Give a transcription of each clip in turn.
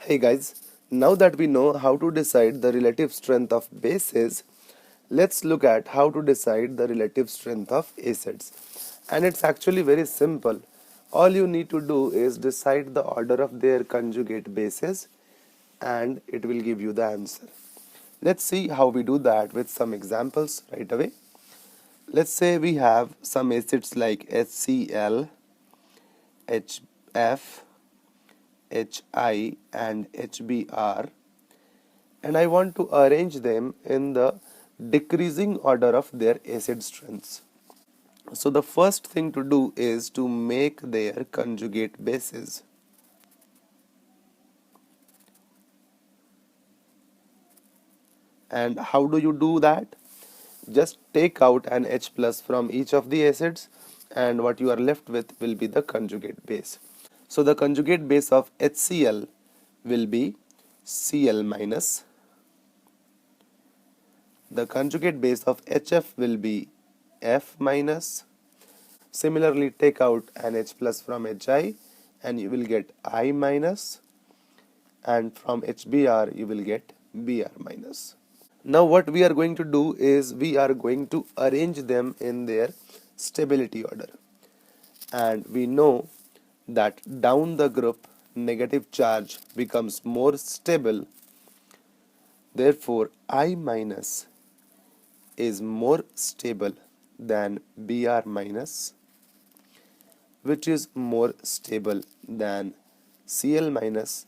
Hey guys, now that we know how to decide the relative strength of bases, let's look at how to decide the relative strength of acids. And it's actually very simple. All you need to do is decide the order of their conjugate bases and it will give you the answer. Let's see how we do that with some examples right away. Let's say we have some acids like HCl, HF, HI and HBr, and I want to arrange them in the decreasing order of their acid strengths. So the first thing to do is to make their conjugate bases. And how do you do that? Just take out an H plus from each of the acids and what you are left with will be the conjugate base. So the conjugate base of HCl will be Cl minus. The conjugate base of HF will be F minus. Similarly, take out an H plus from HI and you will get I minus, and from HBr you will get Br minus. Now what we are going to do is we are going to arrange them in their stability order, and we know that down the group negative charge becomes more stable. Therefore I minus is more stable than Br minus, which is more stable than Cl minus,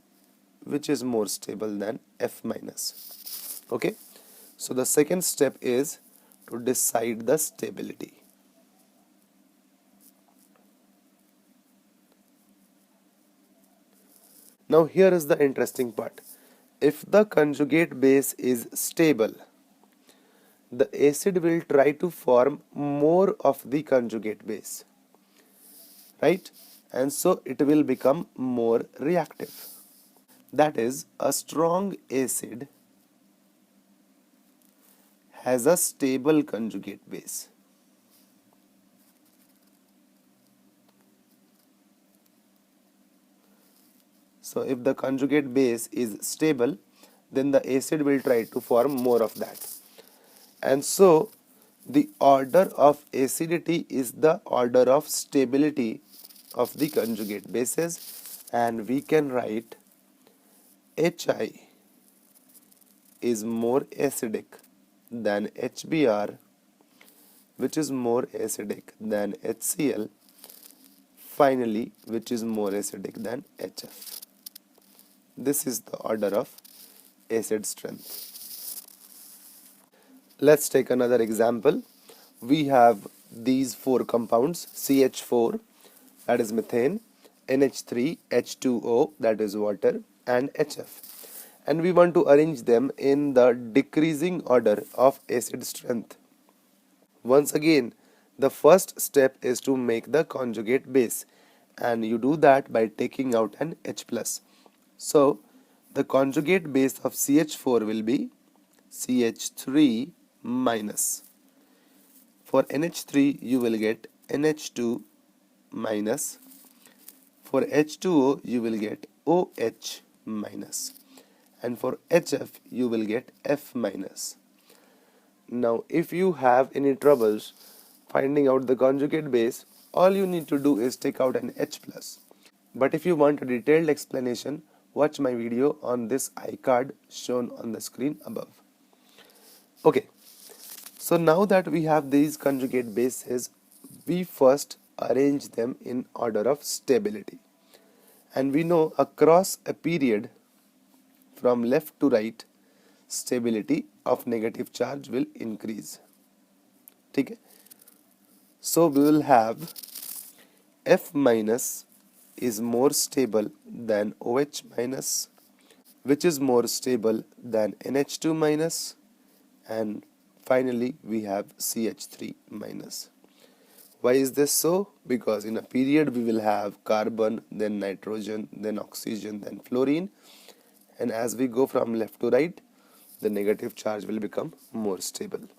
which is more stable than F minus. Okay, so the second step is to decide the stability. Now here is the interesting part. If the conjugate base is stable, the acid will try to form more of the conjugate base, right? And so it will become more reactive. That is, a strong acid has a stable conjugate base. So if the conjugate base is stable, then the acid will try to form more of that. And so the order of acidity is the order of stability of the conjugate bases, and we can write HI is more acidic than HBr, which is more acidic than HCl, finally which is more acidic than HF. This is the order of acid strength. Let's take another example. We have these four compounds: CH4, that is methane, NH3, H2O, that is water, and HF. And we want to arrange them in the decreasing order of acid strength. Once again, the first step is to make the conjugate base, and you do that by taking out an H plus. So the conjugate base of CH4 will be CH3 minus. For NH3 you will get NH2 minus. For H2O you will get OH minus, and for HF you will get F minus. Now if you have any troubles finding out the conjugate base, all you need to do is take out an H plus. But if you want a detailed explanation, watch my video on this iCard shown on the screen above. Okay, so now that we have these conjugate bases, we first arrange them in order of stability. And we know across a period from left to right, stability of negative charge will increase. Okay? So we will have F minus is more stable than OH minus, which is more stable than NH2 minus, and finally we have CH3 minus. Why is this so? Because in a period we will have carbon, then nitrogen, then oxygen, then fluorine, and as we go from left to right, the negative charge will become more stable.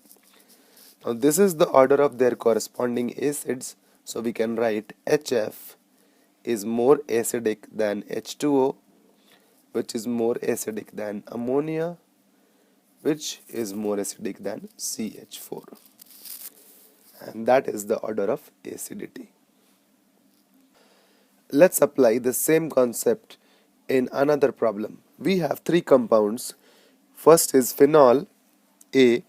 Now this is the order of their corresponding acids, so we can write HF is more acidic than H2O, which is more acidic than ammonia, which is more acidic than CH4. And that is the order of acidity. Let's apply the same concept in another problem. We have three compounds. First is phenol A,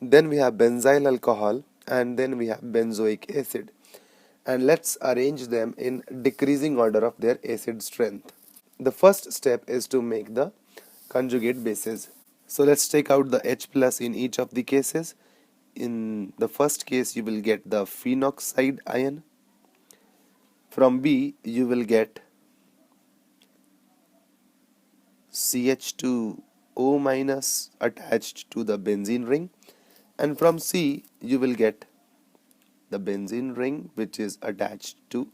then we have benzyl alcohol, and then we have benzoic acid. And let's arrange them in decreasing order of their acid strength. The first step is to make the conjugate bases. So let's take out the H plus in each of the cases. In the first case, you will get the phenoxide ion. From B, you will get CH2O minus attached to the benzene ring. And from C, you will get the benzene ring which is attached to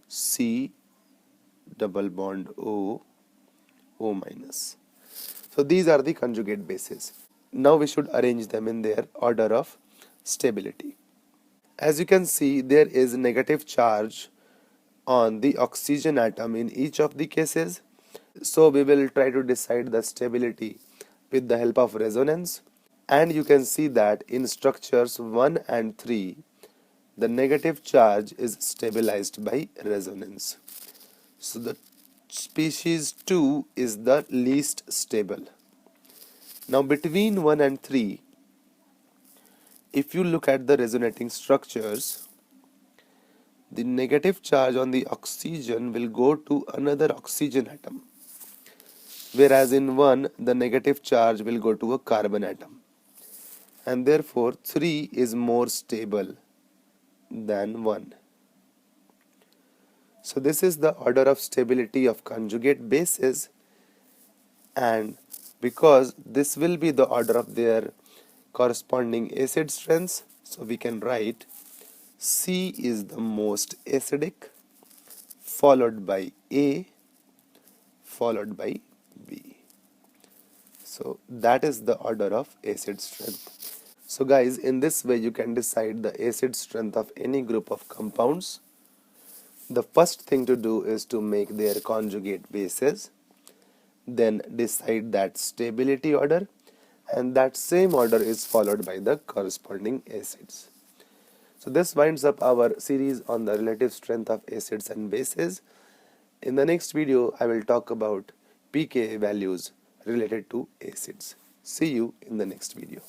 C double bond O, O minus. So these are the conjugate bases. Now we should arrange them in their order of stability. As you can see, there is negative charge on the oxygen atom in each of the cases. So we will try to decide the stability with the help of resonance. And you can see that in structures 1 and 3, the negative charge is stabilized by resonance. So the species 2 is the least stable. Now between 1 and 3, if you look at the resonating structures, the negative charge on the oxygen will go to another oxygen atom, whereas in 1 the negative charge will go to a carbon atom, and therefore 3 is more stable than 1. So this is the order of stability of conjugate bases, and because this will be the order of their corresponding acid strengths, so we can write C is the most acidic, followed by A, followed by B. So that is the order of acid strength. So guys, in this way you can decide the acid strength of any group of compounds. The first thing to do is to make their conjugate bases, then decide that stability order, and that same order is followed by the corresponding acids. So this winds up our series on the relative strength of acids and bases. In the next video, I will talk about pK values related to acids. See you in the next video.